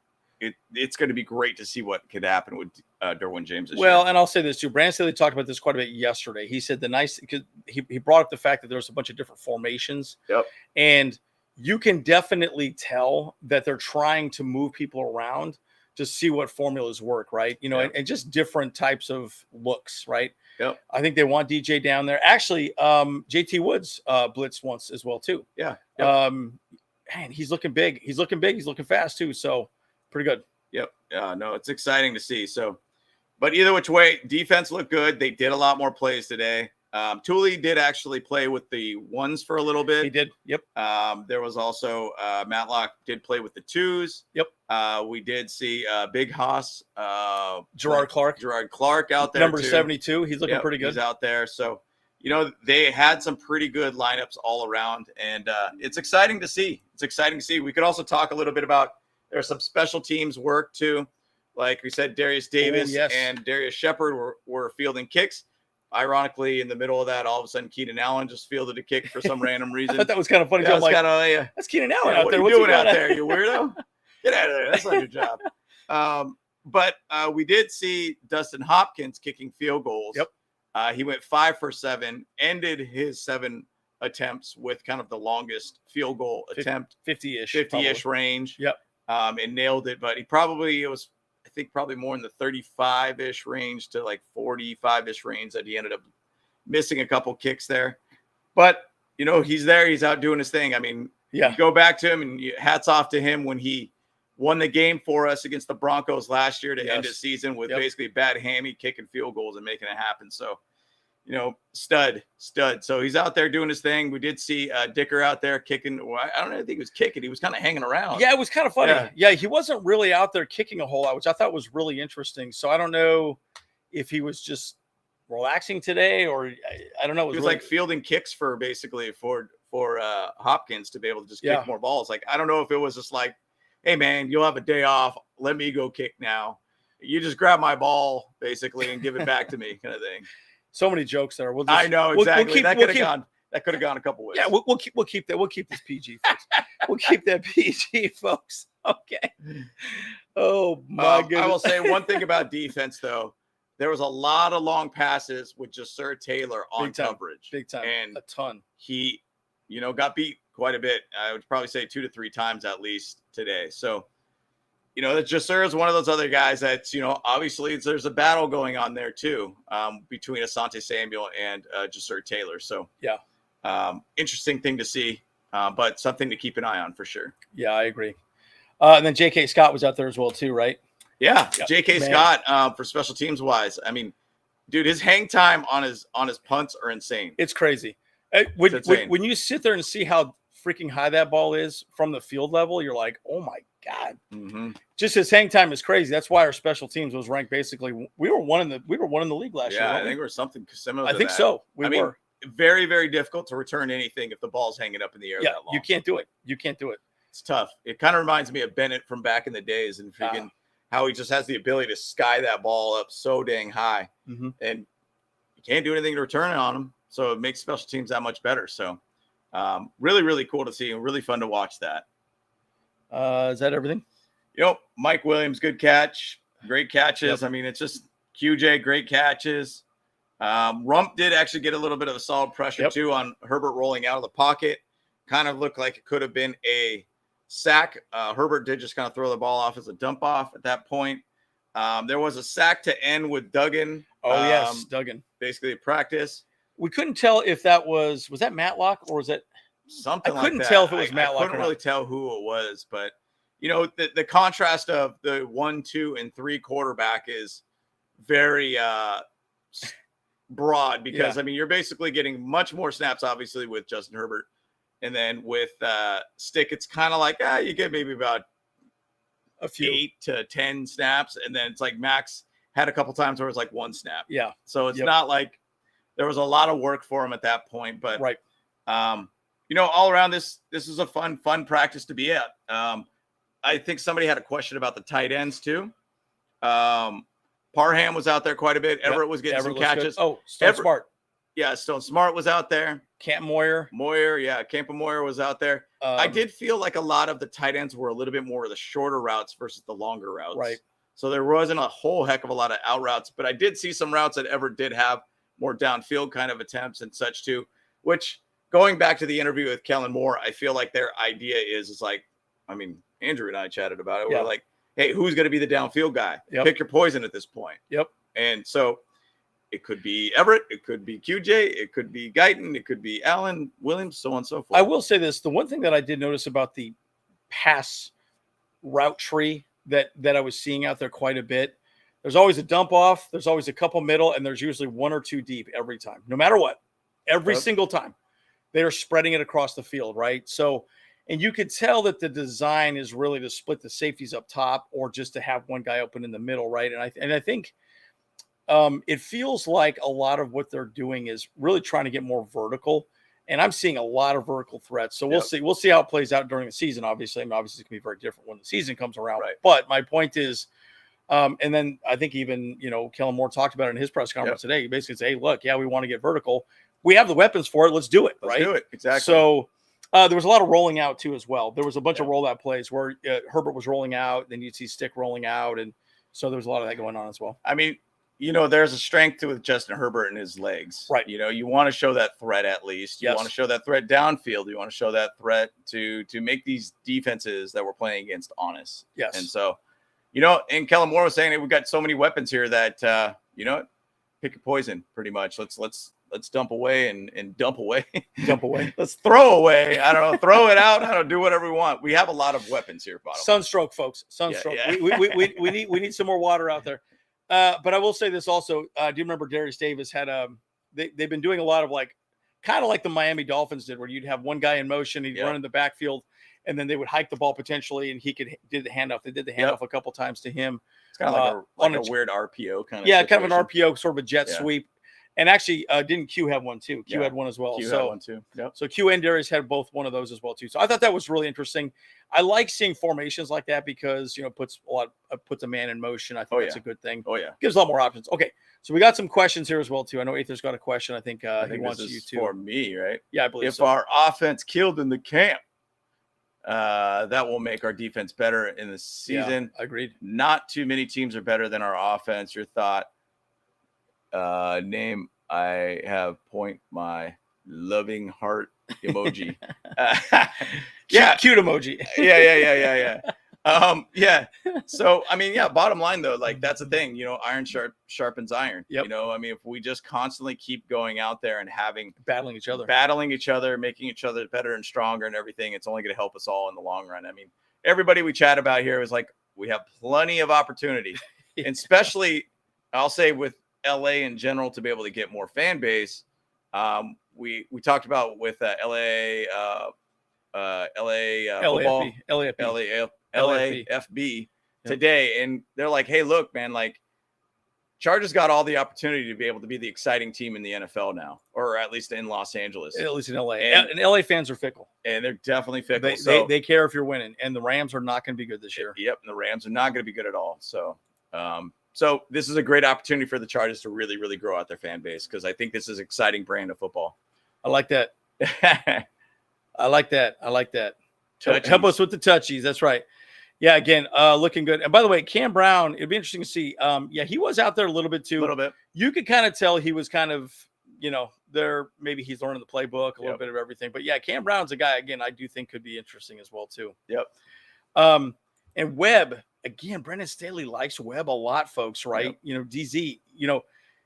[SPEAKER 2] it's going to be great to see what could happen with Derwin James this year.
[SPEAKER 1] And I'll say this too. Brandon Staley talked about this quite a bit yesterday. He said because he brought up the fact that there's a bunch of different formations.
[SPEAKER 2] Yep.
[SPEAKER 1] And you can definitely tell that they're trying to move people around to see what formulas work, right? And just different types of looks, right?
[SPEAKER 2] Yep.
[SPEAKER 1] I think they want DJ down there. Actually, JT Woods blitzed once as well too.
[SPEAKER 2] Yeah. Yep.
[SPEAKER 1] Man, he's looking big. He's looking big. He's looking fast too. So pretty good.
[SPEAKER 2] Yep. No, it's exciting to see. So, but either which way, defense looked good. They did a lot more plays today. Thule did actually play with the ones for a little bit.
[SPEAKER 1] He did. Yep.
[SPEAKER 2] There was also Matlock did play with the twos.
[SPEAKER 1] Yep.
[SPEAKER 2] We did see Big Haas,
[SPEAKER 1] Gerard
[SPEAKER 2] Clark out there.
[SPEAKER 1] Number
[SPEAKER 2] too.
[SPEAKER 1] 72. He's looking pretty good.
[SPEAKER 2] He's out there. So, they had some pretty good lineups all around, and it's exciting to see. We could also talk a little bit about there's some special teams work too. Like we said, Darius Davis and Darius Shepard were fielding kicks. Ironically, in the middle of that, all of a sudden, Keenan Allen just fielded a kick for some random reason.
[SPEAKER 1] I thought that was kind of funny.
[SPEAKER 2] Yeah,
[SPEAKER 1] that's Keenan Allen out
[SPEAKER 2] what
[SPEAKER 1] there.
[SPEAKER 2] What are you doing out there, you weirdo? Get out of there. That's not your job. But we did see Dustin Hopkins kicking field goals.
[SPEAKER 1] Yep.
[SPEAKER 2] He went 5 for 7, ended his 7 attempts with kind of the longest field goal attempt. 50-ish range.
[SPEAKER 1] Yep.
[SPEAKER 2] And nailed it. But I think probably more in the 35-ish range to like 45-ish range that he ended up missing a couple kicks there. But, he's there. He's out doing his thing. I mean, you go back to him and hats off to him when he won the game for us against the Broncos last year to end his season with basically bad hammy kicking field goals and making it happen. So, stud. So he's out there doing his thing. We did see Dicker out there kicking. Well, I don't think he was kicking. He was kind of hanging around.
[SPEAKER 1] Yeah, it was kind of funny. Yeah, he wasn't really out there kicking a whole lot, which I thought was really interesting. So I don't know if he was just relaxing today or I don't know.
[SPEAKER 2] He was like fielding kicks for Hopkins to be able to just kick more balls. Like, I don't know if it was just like, hey, man, you'll have a day off. Let me go kick now. You just grab my ball, basically, and give it back to me kind of thing.
[SPEAKER 1] So many jokes there.
[SPEAKER 2] I know, exactly. That could have gone a couple ways.
[SPEAKER 1] Yeah, we'll keep that. We'll keep this PG, folks. We'll keep that PG, folks. Okay. Oh, my goodness.
[SPEAKER 2] I will say one thing about defense, though. There was a lot of long passes with Jasir Taylor on coverage.
[SPEAKER 1] Big time.
[SPEAKER 2] And
[SPEAKER 1] a ton.
[SPEAKER 2] He, got beat quite a bit. I would probably say 2 to 3 times at least today. So, Jasir is one of those other guys that's, obviously there's a battle going on there too, between Asante Samuel and Jasir Taylor. So, Interesting thing to see, but something to keep an eye on for sure.
[SPEAKER 1] Yeah, I agree. And then J.K. Scott was out there as well too, right?
[SPEAKER 2] Yeah, J.K.
[SPEAKER 1] Man.
[SPEAKER 2] Scott for special teams wise. I mean, dude, his hang time on his punts are insane.
[SPEAKER 1] It's crazy. When you sit there and see how freaking high that ball is from the field level, you're like, oh my God.
[SPEAKER 2] Mm-hmm.
[SPEAKER 1] Just his hang time is crazy. That's why our special teams was ranked basically. We were one in the league last year.
[SPEAKER 2] Yeah, I think we're something similar.
[SPEAKER 1] I think
[SPEAKER 2] that.
[SPEAKER 1] so.
[SPEAKER 2] I mean, very, very difficult to return anything if the ball's hanging up in the air.
[SPEAKER 1] Yeah,
[SPEAKER 2] that long.
[SPEAKER 1] you can't do it. You can't do it.
[SPEAKER 2] It's tough. It kind of reminds me of Bennett from back in the days and freaking how he just has the ability to sky that ball up so dang high, and you can't do anything to return it on him. So it makes special teams that much better. So really, really cool to see and really fun to watch that.
[SPEAKER 1] Is that everything?
[SPEAKER 2] Mike Williams, good catch, great catches.
[SPEAKER 1] Yep.
[SPEAKER 2] I mean, it's just QJ, great catches. Rump did actually get a little bit of a solid pressure too on Herbert rolling out of the pocket. Kind of looked like it could have been a sack. Herbert did just kind of throw the ball off as a dump off at that point. There was a sack to end with Duggan.
[SPEAKER 1] Oh, yes, Duggan.
[SPEAKER 2] Basically practice.
[SPEAKER 1] We couldn't tell if that was that Matlock or was it
[SPEAKER 2] something like that?
[SPEAKER 1] I couldn't tell if it was Matlock.
[SPEAKER 2] I couldn't really tell who it was, but the contrast of the 1, 2, and 3 quarterback is very broad because I mean you're basically getting much more snaps, obviously, with Justin Herbert, and then with Stick, it's kind of like you get maybe about a few 8 to 10 snaps, and then it's like Max had a couple times where it was like 1 snap.
[SPEAKER 1] Yeah,
[SPEAKER 2] so it's not like there was a lot of work for him at that point, but all around this is a fun practice to be at. I think somebody had a question about the tight ends too. Parham was out there quite a bit. Everett was getting some catches.
[SPEAKER 1] Good. Oh, Stone Smart.
[SPEAKER 2] Yeah, Stone Smart was out there.
[SPEAKER 1] Camp Moyer.
[SPEAKER 2] Campa Moyer was out there. I did feel like a lot of the tight ends were a little bit more of the shorter routes versus the longer routes.
[SPEAKER 1] Right.
[SPEAKER 2] So there wasn't a whole heck of a lot of out routes, but I did see some routes that Everett did have more downfield kind of attempts and such too, which going back to the interview with Kellen Moore, I feel like their idea is like, I mean, Andrew and I chatted about it. We're like, hey, who's going to be the downfield guy? Pick your poison at this point. And so it could be Everett, it could be QJ, it could be Guyton, it could be Allen, Williams, so on and so forth.
[SPEAKER 1] I will say this. The one thing that I did notice about the pass route tree that I was seeing out there quite a bit, there's always a dump off, there's always a couple middle, and there's usually 1 or 2 deep every time, no matter what. Every single time. They are spreading it across the field, right? So, and you could tell that the design is really to split the safeties up top or just to have one guy open in the middle, right? And I think it feels like a lot of what they're doing is really trying to get more vertical. And I'm seeing a lot of vertical threats. So we'll see. We'll see how it plays out during the season. Obviously, obviously it's going to be very different when the season comes around.
[SPEAKER 2] Right.
[SPEAKER 1] But my point is, and then I think even Kellen Moore talked about it in his press conference today. He basically said, "Hey, look, we want to get vertical. We have the weapons for it. Let's do it."
[SPEAKER 2] Let's do it. Exactly.
[SPEAKER 1] So there was a lot of rolling out too as well. There was a bunch of rollout plays where Herbert was rolling out, then you'd see Stick rolling out, and so there was a lot of that going on as well.
[SPEAKER 2] I mean, there's a strength to with Justin Herbert and his legs.
[SPEAKER 1] Right.
[SPEAKER 2] You want to show that threat at least. You want to show that threat downfield. You want to show that threat to make these defenses that we're playing against honest.
[SPEAKER 1] Yes.
[SPEAKER 2] And so, and Kellen Moore was saying that we've got so many weapons here that pick a poison pretty much. Let's dump away and dump away.
[SPEAKER 1] Dump away.
[SPEAKER 2] Let's throw away. I don't know. Throw it out. I don't do whatever we want. We have a lot of weepons here.
[SPEAKER 1] Sunstroke, folks. Sunstroke.
[SPEAKER 2] Yeah.
[SPEAKER 1] We need some more water out there. But I will say this also. Do you remember Darius Davis had they've been doing a lot of kind of like the Miami Dolphins did, where you'd have one guy in motion, he'd run in the backfield, and then they would hike the ball potentially, and he did the handoff. They did the handoff a couple times to him.
[SPEAKER 2] It's kind of like a weird RPO kind of.
[SPEAKER 1] Yeah, kind of an RPO, sort of a jet sweep. And actually, didn't Q have one too? Q had one as well.
[SPEAKER 2] Q had one too. Yep.
[SPEAKER 1] So Q and Darius had both one of those as well too. So I thought that was really interesting. I like seeing formations like that because puts a man in motion. I think that's a good thing.
[SPEAKER 2] Oh yeah,
[SPEAKER 1] gives a lot more options. Okay, so we got some questions here as well too. I know Aether's got a question. I think he wants
[SPEAKER 2] this
[SPEAKER 1] you
[SPEAKER 2] is
[SPEAKER 1] to.
[SPEAKER 2] For me, right?
[SPEAKER 1] Yeah, I believe
[SPEAKER 2] if
[SPEAKER 1] so.
[SPEAKER 2] our offense killed in the camp, that will make our defense better in the season.
[SPEAKER 1] Yeah, agreed.
[SPEAKER 2] Not too many teams are better than our offense. Your thought? Name. I have point my loving heart emoji.
[SPEAKER 1] Cute emoji.
[SPEAKER 2] Yeah. Yeah. So, I mean, yeah, bottom line though, like that's the thing, iron sharpens iron.
[SPEAKER 1] Yep.
[SPEAKER 2] I mean, if we just constantly keep going out there and
[SPEAKER 1] battling each other,
[SPEAKER 2] making each other better and stronger and everything, it's only going to help us all in the long run. I mean, everybody we chat about here is like, we have plenty of opportunity, and especially I'll say with LA in general, to be able to get more fan base. We talked about with LA football, LAFB today, and they're like, hey, look, man, like Chargers got all the opportunity to be able to be the exciting team in the NFL now, or at least in Los Angeles,
[SPEAKER 1] at least in LA. And LA fans are fickle,
[SPEAKER 2] and they're definitely fickle.
[SPEAKER 1] They care if you're winning, and the Rams are not going to be good this year.
[SPEAKER 2] Yep, and the Rams are not going to be good at all. So, so this is a great opportunity for the Chargers to really, really grow out their fan base, because I think this is an exciting brand of football.
[SPEAKER 1] I like that. I like that.
[SPEAKER 2] Touchies.
[SPEAKER 1] Help us with the touchies. That's right. Yeah, again, looking good. And by the way, Cam Brown, it'd be interesting to see. Yeah, he was out there a little bit too.
[SPEAKER 2] A little bit.
[SPEAKER 1] You could kind of tell he was kind of, there. Maybe he's learning the playbook, a little bit of everything. But yeah, Cam Brown's a guy, again, I do think could be interesting as well too.
[SPEAKER 2] Yep.
[SPEAKER 1] And Webb, again, Brendan Staley likes Webb a lot, folks, right?
[SPEAKER 2] Yep.
[SPEAKER 1] DZ,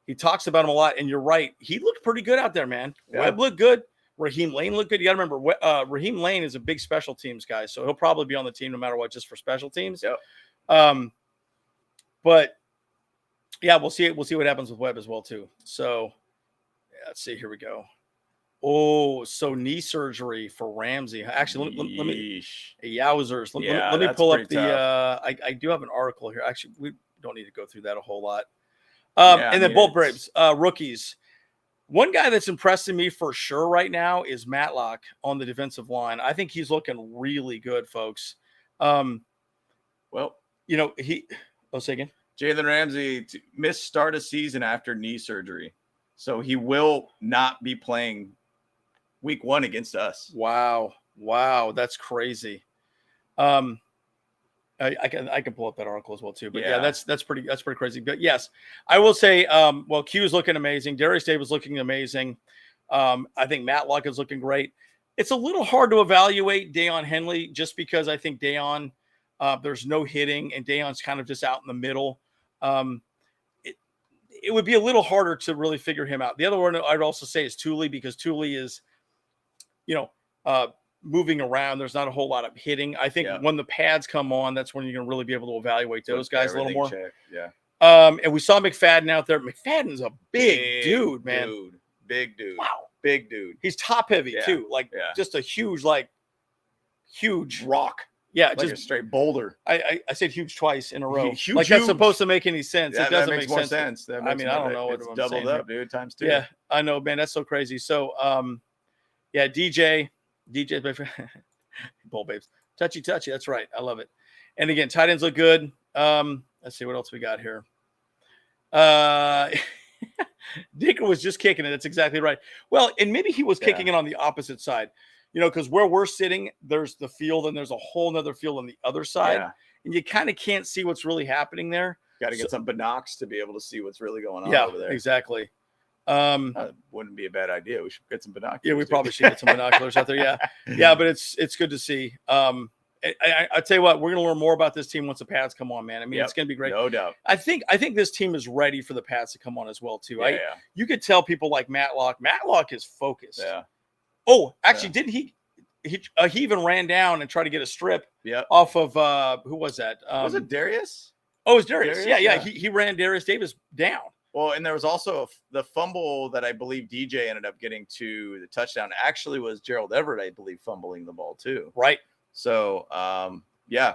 [SPEAKER 1] he talks about him a lot. And you're right. He looked pretty good out there, man.
[SPEAKER 2] Yeah.
[SPEAKER 1] Webb looked good. Raheem Lane looked good. You got to remember, Raheem Lane is a big special teams guy, so he'll probably be on the team no matter what, just for special teams.
[SPEAKER 2] Yep.
[SPEAKER 1] But yeah, we'll see what happens with Webb as well too. So let's see. Here we go. Oh, so knee surgery for Ramsey. Actually, let me yowzers. Let me pull up the. I do have an article here. Actually, we don't need to go through that a whole lot. And then both Braves rookies. One guy that's impressing me for sure right now is Matlock on the defensive line. I think he's looking really good, folks.
[SPEAKER 2] Well,
[SPEAKER 1] say again.
[SPEAKER 2] Jalen Ramsey missed start a season after knee surgery, so he will not be playing week 1 against us.
[SPEAKER 1] Wow, that's crazy. I can pull up that article as well too, but yeah, that's pretty crazy. But yes, I will say, Q is looking amazing. Darius Davis looking amazing. I think Matlock is looking great. It's a little hard to evaluate Dayon Henley just because I think Dayon, there's no hitting and Dayon's kind of just out in the middle. It would be a little harder to really figure him out. The other one I'd also say is Thule, because Thule is, moving around. There's not a whole lot of hitting. I think when the pads come on, that's when you're going to really be able to evaluate those guys a little more.
[SPEAKER 2] Yeah.
[SPEAKER 1] And we saw McFadden out there. McFadden's a big dude, man.
[SPEAKER 2] Big dude.
[SPEAKER 1] Wow.
[SPEAKER 2] Big dude.
[SPEAKER 1] He's top heavy too. Just a huge
[SPEAKER 2] rock.
[SPEAKER 1] Yeah.
[SPEAKER 2] Like
[SPEAKER 1] just
[SPEAKER 2] a straight boulder.
[SPEAKER 1] I said huge twice in a row.
[SPEAKER 2] Huge.
[SPEAKER 1] That's supposed to make any sense.
[SPEAKER 2] Yeah,
[SPEAKER 1] it doesn't
[SPEAKER 2] that makes
[SPEAKER 1] make
[SPEAKER 2] more
[SPEAKER 1] sense.
[SPEAKER 2] That
[SPEAKER 1] I mean, I don't know what
[SPEAKER 2] it's
[SPEAKER 1] I'm
[SPEAKER 2] doubled
[SPEAKER 1] saying
[SPEAKER 2] up,
[SPEAKER 1] here.
[SPEAKER 2] dude, times 2.
[SPEAKER 1] Yeah, I know, man. That's so crazy. So, DJ, Bull Babes. Touchy. That's right. I love it. And again, tight ends look good. Let's see what else we got here. Dicker was just kicking it. That's exactly right. Well, and maybe he was kicking it on the opposite side, because where we're sitting, there's the field and there's a whole nother field on the other side. Yeah. And you kind of can't see what's really happening there.
[SPEAKER 2] Got to get some binocs to be able to see what's really going on over there.
[SPEAKER 1] Exactly.
[SPEAKER 2] Wouldn't be a bad idea. We should get some binoculars.
[SPEAKER 1] Yeah, we probably should get some binoculars out there. Yeah. Yeah, but it's good to see. I tell you what, we're going to learn more about this team once the pads come on, man. I mean, it's going to be great.
[SPEAKER 2] No doubt.
[SPEAKER 1] I think this team is ready for the pads to come on as well, too.
[SPEAKER 2] Yeah,
[SPEAKER 1] You could tell people like Matlock. Matlock is focused.
[SPEAKER 2] Yeah.
[SPEAKER 1] Oh, actually, didn't he even ran down and tried to get a strip off of who was that?
[SPEAKER 2] Was it Darius?
[SPEAKER 1] Oh, it was Darius. Yeah. He ran Darius Davis down.
[SPEAKER 2] Well, and there was also the fumble that I believe DJ ended up getting to the touchdown. Actually, was Gerald Everett, I believe, fumbling the ball too.
[SPEAKER 1] Right.
[SPEAKER 2] So,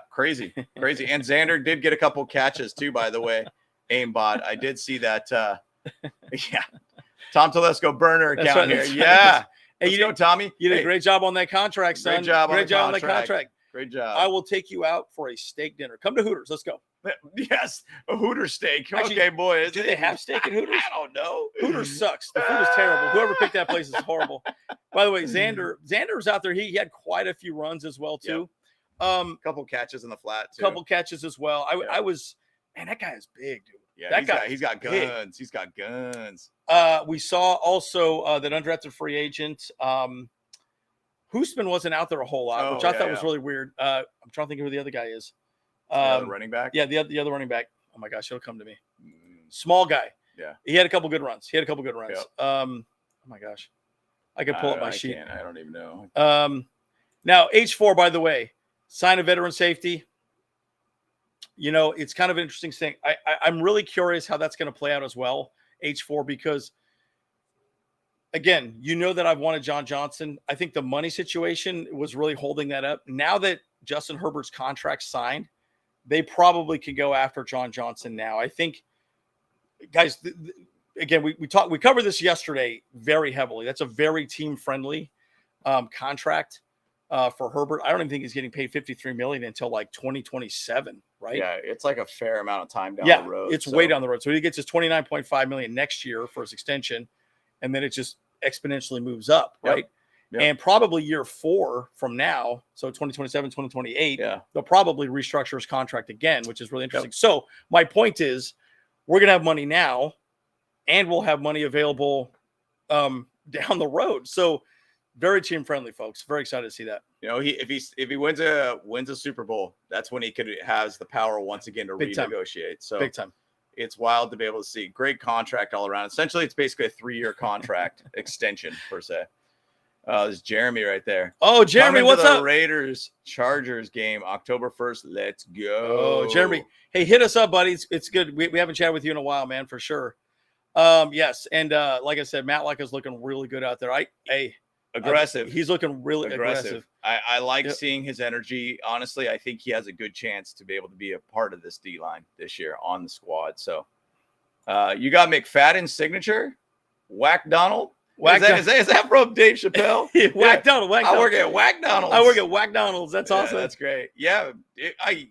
[SPEAKER 2] crazy. And Xander did get a couple catches too, by the way. Aimbot, I did see that. Tom Telesco burner account here. Yeah.
[SPEAKER 1] Hey,
[SPEAKER 2] Tommy.
[SPEAKER 1] You did a great job on that contract, son.
[SPEAKER 2] Great job on
[SPEAKER 1] that contract.
[SPEAKER 2] Great job.
[SPEAKER 1] I will take you out for a steak dinner. Come to Hooters. Let's go.
[SPEAKER 2] Yes, a Hooter steak.
[SPEAKER 1] Actually,
[SPEAKER 2] okay, boy.
[SPEAKER 1] Do they have steak at Hooters?
[SPEAKER 2] I don't know.
[SPEAKER 1] Hooters sucks. The food is terrible. Whoever picked that place is horrible. By the way, Xander was out there. He had quite a few runs as well, too.
[SPEAKER 2] Couple catches in the flat, too.
[SPEAKER 1] Couple catches as well. I was, man, that guy is big, dude.
[SPEAKER 2] Yeah, he's got guns. Big. He's got guns.
[SPEAKER 1] We saw also that undrafted free agent, Hoosman wasn't out there a whole lot, which I thought was really weird. I'm trying to think of who the other guy is.
[SPEAKER 2] Another running back.
[SPEAKER 1] Yeah, the other running back. Oh my gosh, it'll come to me.
[SPEAKER 2] Mm,
[SPEAKER 1] Small guy.
[SPEAKER 2] yeah.
[SPEAKER 1] He had a couple good runs.
[SPEAKER 2] Yep.
[SPEAKER 1] Oh my gosh, I could pull up my sheet.
[SPEAKER 2] I don't even know.
[SPEAKER 1] Now H4, by the way, sign of veteran safety. You know, it's kind of an interesting thing. I'm really curious how that's going to play out as well, H4, because again, you know that I've wanted John Johnson. I think the money situation was really holding that up. Now that Justin Herbert's contract signed, they probably could go after John Johnson now. I think, guys, again, we covered this yesterday very heavily. That's a very team-friendly contract for Herbert. I don't even think he's getting paid $53 million until like 2027, right?
[SPEAKER 2] Yeah, it's like a fair amount of time down the road.
[SPEAKER 1] It's way down the road. So he gets his $29.5 million next year for his extension, and then it just exponentially moves up, right? Yep. And probably year 4 from now, so 2027, 2028, they'll probably restructure his contract again, which is really interesting. Yep. So my point is, we're going to have money now, and we'll have money available down the road. So very team friendly, folks. Very excited to see that.
[SPEAKER 2] You know, if he wins a Super Bowl, that's when he has the power once again to renegotiate. So
[SPEAKER 1] big time.
[SPEAKER 2] It's wild to be able to see. Great contract all around. Essentially, it's basically a 3-year contract extension per se. There's Jeremy right there.
[SPEAKER 1] Oh, Jeremy, what's up?
[SPEAKER 2] Raiders Chargers game, October 1st. Let's go.
[SPEAKER 1] Oh, Jeremy. Hey, hit us up, buddies. It's good. We haven't chatted with you in a while, man, for sure. Yes. And like I said, Matlock is looking really good out there.
[SPEAKER 2] Aggressive.
[SPEAKER 1] He's looking really aggressive.
[SPEAKER 2] I like seeing his energy. Honestly, I think he has a good chance to be able to be a part of this D-line this year on the squad. So you got McFadden's signature, Whack Donald. Is that from Dave Chappelle?
[SPEAKER 1] Whack Donald.
[SPEAKER 2] I work at Whack Donald's.
[SPEAKER 1] I work at Whack Donald's. That's awesome.
[SPEAKER 2] That's great. Yeah,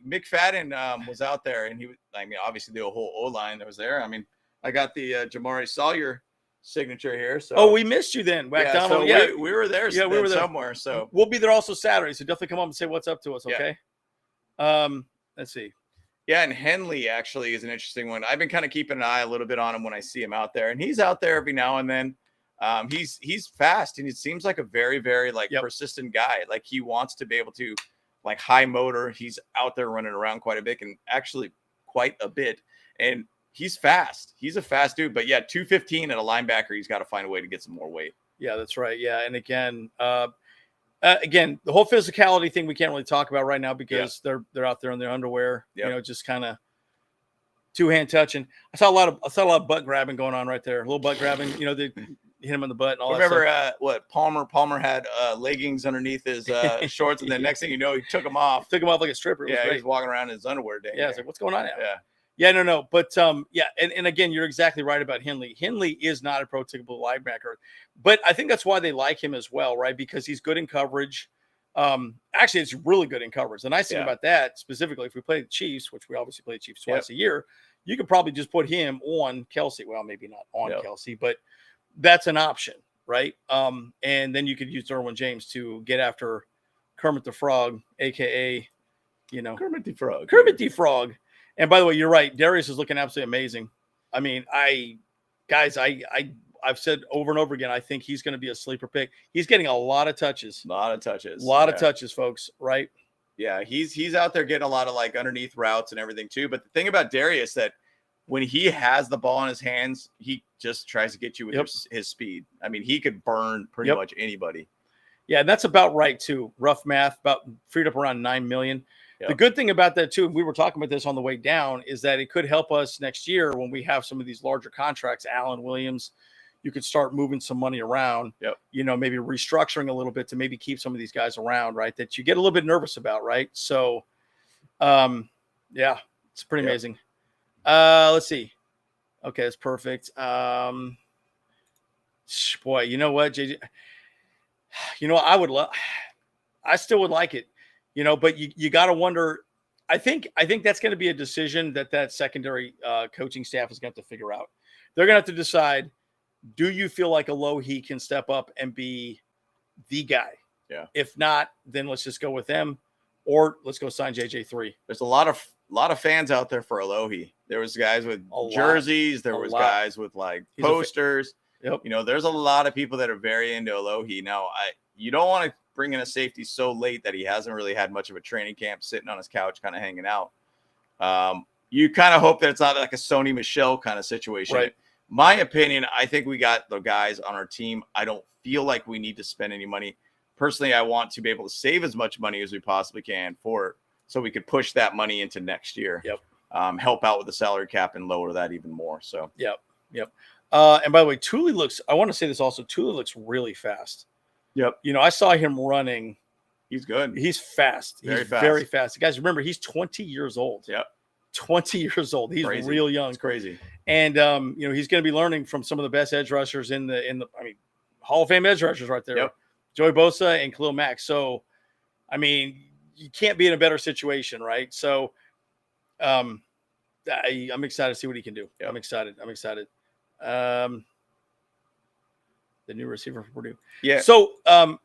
[SPEAKER 2] McFadden was out there, and he was. I mean, obviously the whole O-line that was there. I mean, I got the Jamari Sawyer signature here. So
[SPEAKER 1] we missed you then, Whack Donald.
[SPEAKER 2] So we were there.
[SPEAKER 1] Yeah, we were there
[SPEAKER 2] somewhere. So
[SPEAKER 1] we'll be there also Saturday. So definitely come up and say what's up to us. Okay. Let's see.
[SPEAKER 2] Yeah, and Henley actually is an interesting one. I've been kind of keeping an eye a little bit on him when I see him out there, and he's out there every now and then. He's fast, and it seems like a very, very persistent guy. Like he wants to be able to high motor. He's out there running around quite a bit, and actually quite a bit. And he's fast. He's a fast dude. But yeah, 215 at a linebacker, he's got to find a way to get some more weight.
[SPEAKER 1] Yeah, that's right. Yeah, and again, the whole physicality thing we can't really talk about right now because they're out there in their underwear. Yep. You know, just kind of two-hand touching. I saw a lot of butt grabbing going on right there. A little butt grabbing. You know, they hit him in the butt and all that stuff.
[SPEAKER 2] What Palmer had leggings underneath his shorts, and then next thing you know, he took them off.
[SPEAKER 1] Took him off like a stripper.
[SPEAKER 2] He was walking around in his underwear.
[SPEAKER 1] Yeah, it's like, what's going on now?
[SPEAKER 2] Yeah,
[SPEAKER 1] no. But and again, you're exactly right about Henley. Henley is not a prototypical linebacker, but I think that's why they like him as well, right? Because he's good in coverage. Actually, it's really good in coverage. The nice thing about that, specifically, if we play the Chiefs, which we obviously play the Chiefs twice a year, you could probably just put him on Kelsey. Well, maybe not on Kelsey, but that's an option, right? And then you could use Derwin James to get after Kermit the Frog, aka,
[SPEAKER 2] Kermit the
[SPEAKER 1] Frog. And by the way, you're right. Darius is looking absolutely amazing. I mean, I've said over and over again, I think he's going to be a sleeper pick. He's getting a lot of touches.
[SPEAKER 2] A lot of touches,
[SPEAKER 1] folks, right?
[SPEAKER 2] Yeah, he's out there getting a lot of underneath routes and everything too. But the thing about Darius that when he has the ball in his hands, he just tries to get you with his speed. I mean, he could burn pretty much anybody.
[SPEAKER 1] Yeah, and that's about right too. Rough math, about freed up around $9 million. The good thing about that too, and we were talking about this on the way down, is that it could help us next year when we have some of these larger contracts. Allen Williams, you could start moving some money around. Maybe restructuring a little bit to maybe keep some of these guys around, right? That you get a little bit nervous about, right? So, it's pretty amazing. Let's see. Okay, that's perfect. Boy, you know what, JJ? I still would like it. But you got to wonder. I think that's going to be a decision that secondary coaching staff is going to have to figure out. They're going to have to decide, do you feel like Alohi can step up and be the guy?
[SPEAKER 2] Yeah.
[SPEAKER 1] If not, then let's just go with them, or let's go sign JJ3.
[SPEAKER 2] There's a lot of fans out there for Alohi. There was guys with jerseys. There was guys with posters. There's a lot of people that are very into Alohi. Now, you don't want to bring in a safety so late that he hasn't really had much of a training camp, sitting on his couch, kind of hanging out. You kind of hope that it's not like a Sony Michel kind of situation.
[SPEAKER 1] Right.
[SPEAKER 2] My opinion, I think we got the guys on our team. I don't feel like we need to spend any money. Personally, I want to be able to save as much money as we possibly can so we could push that money into next year.
[SPEAKER 1] Yep.
[SPEAKER 2] Help out with the salary cap and lower that even more. So
[SPEAKER 1] Yep. And by the way, I want to say this also, Tuli looks really fast.
[SPEAKER 2] Yep.
[SPEAKER 1] I saw him running.
[SPEAKER 2] He's good.
[SPEAKER 1] He's fast. He's very fast. Guys, remember, he's 20 years old.
[SPEAKER 2] Yep.
[SPEAKER 1] 20 years old. He's
[SPEAKER 2] crazy.
[SPEAKER 1] Real young.
[SPEAKER 2] It's crazy.
[SPEAKER 1] And he's going to be learning from some of the best edge rushers in the Hall of Fame edge rushers right there.
[SPEAKER 2] Yep.
[SPEAKER 1] Joey Bosa and Khalil Mack. So, you can't be in a better situation, right? So, I'm excited to see what he can do.
[SPEAKER 2] Yep.
[SPEAKER 1] I'm excited. The new receiver for Purdue.
[SPEAKER 2] Yeah.
[SPEAKER 1] So, go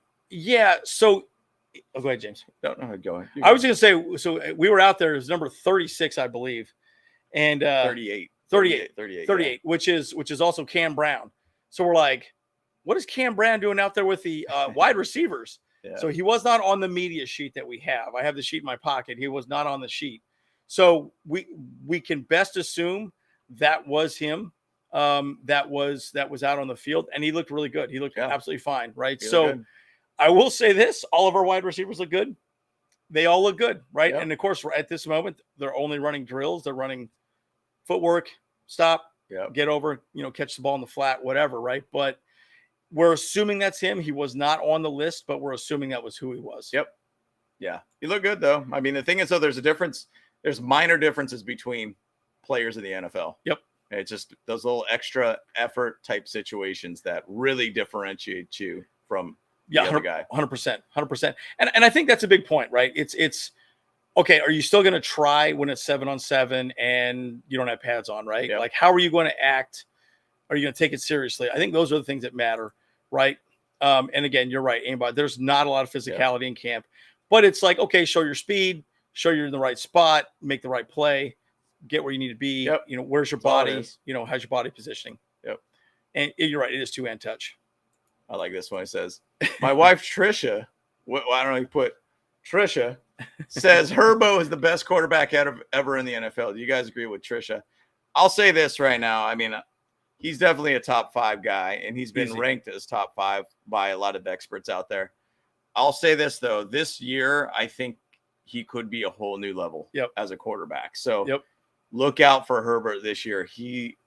[SPEAKER 1] ahead, James.
[SPEAKER 2] No, go ahead.
[SPEAKER 1] I was going to say, so we were out there. It was number 36, I believe, and
[SPEAKER 2] 38,
[SPEAKER 1] yeah. which is also Cam Brown. So we're like, what is Cam Brown doing out there with the wide receivers?
[SPEAKER 2] Yeah.
[SPEAKER 1] So he was not on the media sheet that we have. I have the sheet in my pocket. He was not on the sheet. So we can best assume that was him. That was out on the field, and he looked really good. He looked absolutely fine, right? So I will say this: all of our wide receivers look good. They all look good, right?
[SPEAKER 2] Yep.
[SPEAKER 1] And of course, at this moment, they're only running drills. They're running footwork, stop, get over, catch the ball in the flat, whatever, right? But we're assuming that's him. He was not on the list, but we're assuming that was who he was.
[SPEAKER 2] Yep. Yeah. He looked good, though. The thing is, though, there's a difference. There's minor differences between players in the NFL.
[SPEAKER 1] Yep.
[SPEAKER 2] It's just those little extra effort type situations that really differentiate you from the other guy.
[SPEAKER 1] 100%. And I think that's a big point, right? It's okay. Are you still going to try when it's 7-on-7 and you don't have pads on, right?
[SPEAKER 2] Yep.
[SPEAKER 1] Like, how are you going to act? Are you going to take it seriously? I think those are the things that matter, right? And again, you're right, Aimbot. There's not a lot of physicality in camp, but it's like, okay, show your speed, show you're in the right spot, make the right play, get where you need to be.
[SPEAKER 2] Yep.
[SPEAKER 1] Where's your body? How's your body positioning?
[SPEAKER 2] Yep.
[SPEAKER 1] And you're right. It is two-hand touch.
[SPEAKER 2] I like this one. It says, my wife, Trisha, I don't know, you put Trisha, says Herbo is the best quarterback ever in the NFL. Do you guys agree with Trisha? I'll say this right now. He's definitely a top 5 guy, and he's been ranked as top 5 by a lot of experts out there. I'll say this, though. This year, I think he could be a whole new level as a quarterback. So look out for Herbert this year. He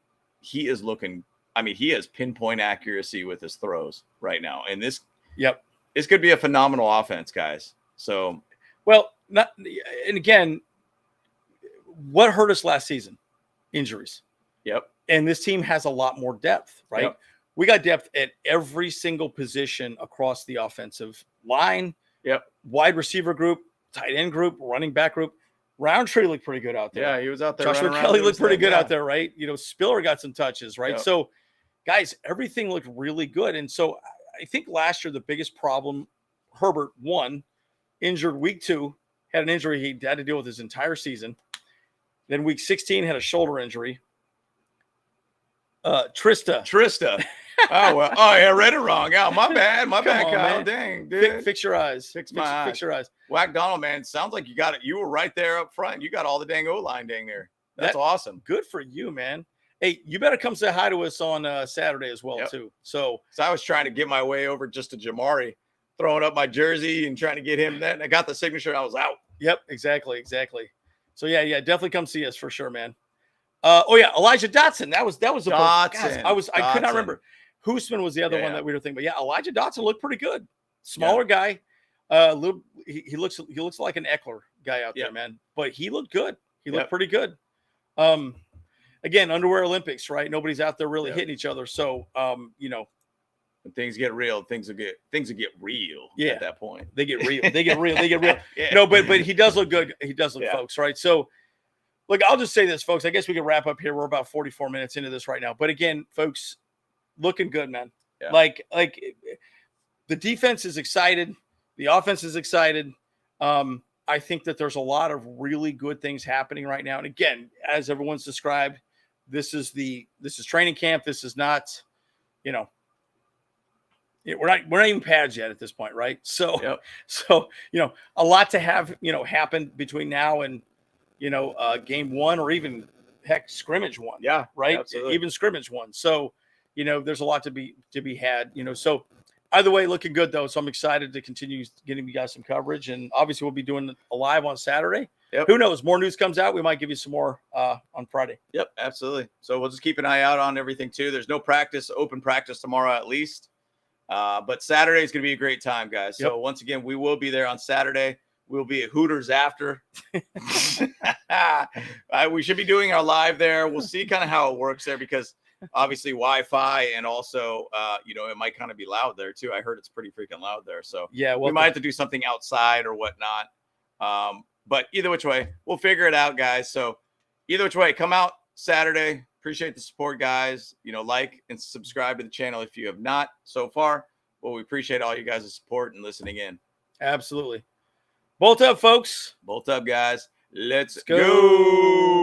[SPEAKER 2] is looking – he has pinpoint accuracy with his throws right now. And this could be a phenomenal offense, guys. So,
[SPEAKER 1] and again, what hurt us last season? Injuries.
[SPEAKER 2] Yep.
[SPEAKER 1] And this team has a lot more depth, right?
[SPEAKER 2] Yep.
[SPEAKER 1] We got depth at every single position across the offensive line.
[SPEAKER 2] Yep.
[SPEAKER 1] Wide receiver group, tight end group, running back group. Roundtree looked pretty good out there.
[SPEAKER 2] Yeah, he was out there.
[SPEAKER 1] Joshua Kelly looked pretty good out there, right? Spiller got some touches, right?
[SPEAKER 2] Yep.
[SPEAKER 1] So, guys, everything looked really good. And so I think last year the biggest problem, Herbert, one, injured week 2, had an injury he had to deal with his entire season. Then week 16 had a shoulder injury. Trista.
[SPEAKER 2] Oh, well. Oh, yeah, I read it wrong. Oh, my bad. My bad,
[SPEAKER 1] on,
[SPEAKER 2] Kyle.
[SPEAKER 1] man.
[SPEAKER 2] Dang, dude.
[SPEAKER 1] Fix your eyes.
[SPEAKER 2] Fix my eyes.
[SPEAKER 1] Fix your eyes.
[SPEAKER 2] Whack Donald, man. Sounds like you got it. You were right there up front. You got all the dang O-line dang there. That's awesome.
[SPEAKER 1] Good for you, man. Hey, you better come say hi to us on Saturday as well, too. So
[SPEAKER 2] I was trying to get my way over just to Jamari, throwing up my jersey and trying to get him that. And I got the signature. And I was out.
[SPEAKER 1] Yep, exactly. So yeah, definitely come see us for sure, man. Elijah Dotson. That was
[SPEAKER 2] Dotson.
[SPEAKER 1] Guys, I could not remember. Hoosman was the other one that we were thinking. But yeah, Elijah Dotson looked pretty good. Smaller guy. He looks like an Eckler guy out there, man. But he looked good. He looked pretty good. Again, underwear Olympics, right? Nobody's out there really hitting each other. So
[SPEAKER 2] when things get real, things will get real at that point.
[SPEAKER 1] They get real. Yeah. No, but he does look good. He does look, folks, right? So look, I'll just say this, folks. I guess we can wrap up here. We're about 44 minutes into this right now. But again, folks, looking good, man. Yeah. Like the defense is excited. The offense is excited. I think that there's a lot of really good things happening right now. And again, as everyone's described, this is training camp. This is not, we're not even pads yet at this point, right? So, a lot to have, happen between now and game one or even heck scrimmage one.
[SPEAKER 2] Yeah,
[SPEAKER 1] right.
[SPEAKER 2] absolutely.
[SPEAKER 1] Even scrimmage one. So, there's a lot to be had. So either way, looking good though. So I'm excited to continue getting you guys some coverage, and obviously we'll be doing a live on Saturday.
[SPEAKER 2] Yep.
[SPEAKER 1] Who knows? More news comes out. We might give you some more on Friday.
[SPEAKER 2] Yep, absolutely. So we'll just keep an eye out on everything too. There's no open practice tomorrow at least. But Saturday is going to be a great time, guys. So
[SPEAKER 1] Yep.
[SPEAKER 2] once again, we will be there on Saturday. We'll be at Hooters after. We should be doing our live there. We'll see kind of how it works there because obviously Wi-Fi and also, it might kind of be loud there too. I heard it's pretty freaking loud there. So
[SPEAKER 1] yeah,
[SPEAKER 2] we might have to do something outside or whatnot. But either which way, we'll figure it out, guys. So either which way, come out Saturday. Appreciate the support, guys. Like and subscribe to the channel if you have not so far. Well, we appreciate all you guys' support and listening in.
[SPEAKER 1] Absolutely. Bolt up, folks.
[SPEAKER 2] Bolt up, guys. Let's go.